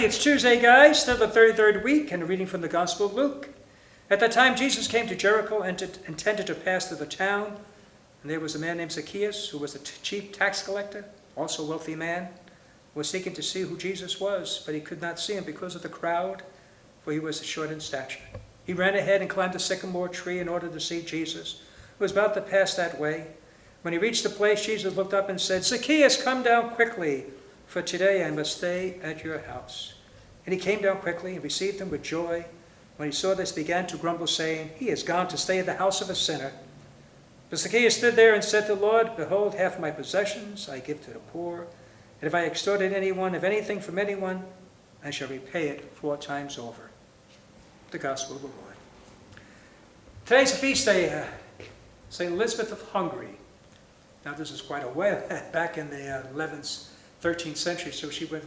It's Tuesday, guys, still the 33rd week, and a reading from the Gospel of Luke. At that time, Jesus came to Jericho and intended to pass through the town. And there was a man named Zacchaeus, who was the chief tax collector, also a wealthy man, who was seeking to see who Jesus was, but he could not see him because of the crowd, for he was short in stature. He ran ahead and climbed a sycamore tree in order to see Jesus, who was about to pass that way. When he reached the place, Jesus looked up and said, "Zacchaeus, come down quickly, for today I must stay at your house." And he came down quickly and received him with joy. When he saw this, he began to grumble, saying, "He has gone to stay at the house of a sinner." But Zacchaeus stood there and said to the Lord, "Behold, half my possessions I give to the poor, and if I extorted anyone of anything from anyone, I shall repay it 4 times over." The Gospel of the Lord. Today's a feast day, St. Elizabeth of Hungary. Now this is quite a while back in the 11th, 13th century, so she went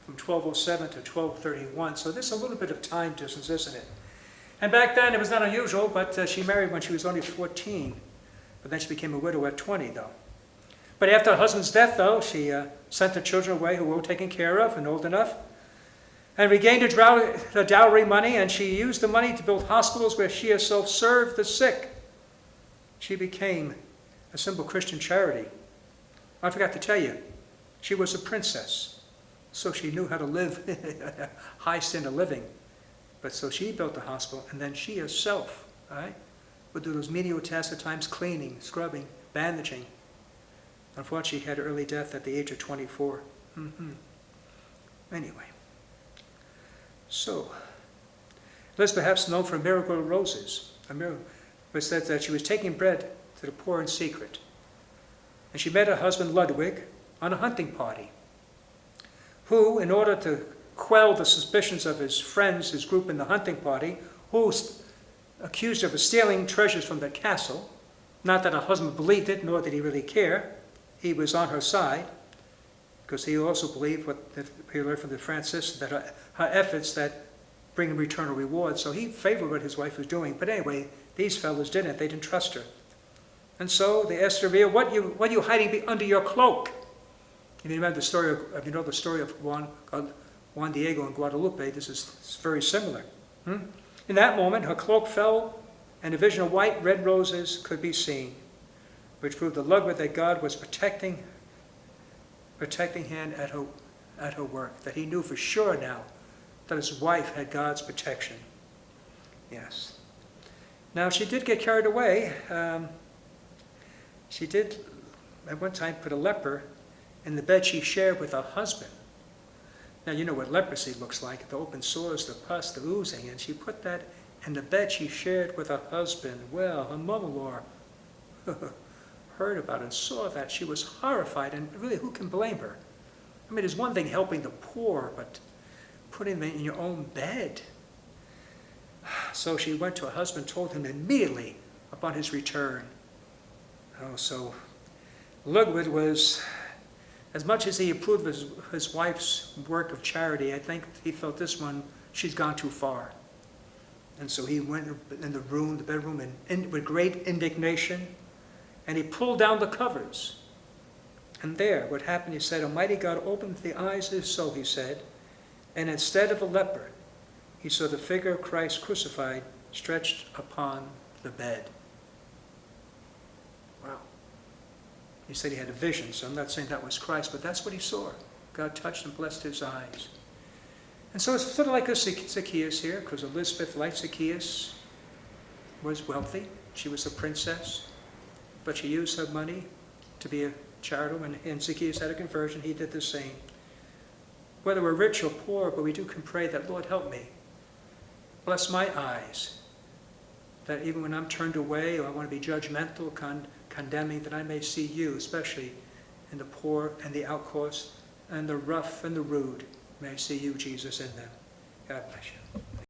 from 1207 to 1231, so there's a little bit of time distance, isn't it? And back then it was not unusual, but she married when she was only 14, but then she became a widow at 20, though. But after her husband's death, though, she sent her children away who were well taken care of and old enough, and regained her dowry money, and she used the money to build hospitals where she herself served the sick. She became a simple Christian charity. I forgot to tell you, she was a princess, so she knew how to live a high standard of living. But so she built the hospital, and then she herself, would do those menial tasks at times, cleaning, scrubbing, bandaging. Unfortunately, she had an early death at the age of 24. Anyway, so Liz perhaps known for a miracle of roses. A miracle was that she was taking bread to the poor in secret, and she met her husband Ludwig on a hunting party, who, in order to quell the suspicions of his friends, his group in the hunting party, who accused her of stealing treasures from the castle, not that her husband believed it, nor did he really care. He was on her side, because he also believed what he learned from the Francis, that her efforts that bring him eternal reward. So he favored what his wife was doing. But anyway, these fellows didn't. They didn't trust her. And so they asked her, "What are you hiding under your cloak?" If you remember the story of, you know the story of Juan Diego and Guadalupe, this is very similar. In that moment, her cloak fell, and a vision of white, red roses could be seen, which proved the Ludwig that God was protecting him at her work, that he knew for sure now that his wife had God's protection. Yes. Now, she did get carried away. She did, at one time, put a leper in the bed she shared with her husband. Now, you know what leprosy looks like, the open sores, the pus, the oozing, and she put that in the bed she shared with her husband. Well, her mother-in-law heard about it and saw that. She was horrified, and really, who can blame her? I mean, there's one thing helping the poor, but putting them in your own bed. So she went to her husband, told him immediately upon his return. So Ludwig was, as much as he approved of his wife's work of charity, I think he felt this one, she's gone too far. And so he went in the bedroom, and with great indignation, and he pulled down the covers. And there, what happened, he said, "Almighty God opened the eyes of his soul," he said, and instead of a leper, he saw the figure of Christ crucified, stretched upon the bed. Wow. He said he had a vision, so I'm not saying that was Christ, but that's what he saw. God touched and blessed his eyes. And so it's sort of like a Zacchaeus here, because Elizabeth, like Zacchaeus, was wealthy. She was a princess, but she used her money to be a charitable, and Zacchaeus had a conversion. He did the same. Whether we're rich or poor, but we can pray that, "Lord, help me. Bless my eyes, that even when I'm turned away or I want to be judgmental, condemning, that I may see you, especially in the poor and the outcasts and the rough and the rude. May I see you, Jesus, in them." God bless you.